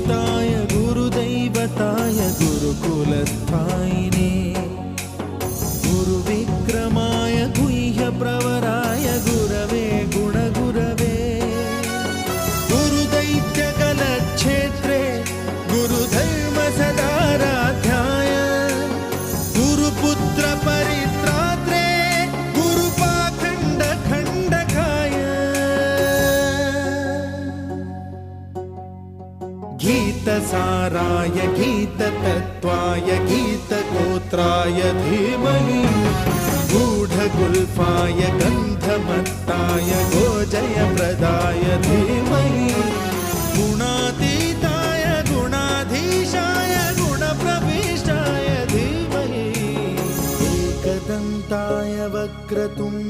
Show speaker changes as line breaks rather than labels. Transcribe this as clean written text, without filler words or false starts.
गुरुपूजिताय गुरुदैवताय गुरुकुलस्थायिने गुरुविक्रमाय गुह्यप्रवराय गुरवे गुणगुरवे गुरुदैत्यकलक्षेत्रे गुरुधर्मसदाराध्याय गुरुपुत्रपरित्रात्रे गुरुपाखण्डखण्डकाय गीतसाराय गीततत्त्वाय गीतगोत्राय धीमहि गूढगुल्फाय गन्धमत्ताय गोजयप्रदाय धीमहि गुणातीताय गुणाधीशाय गुणप्रविष्टाय धीमहि एकदन्ताय वक्रतुण्ड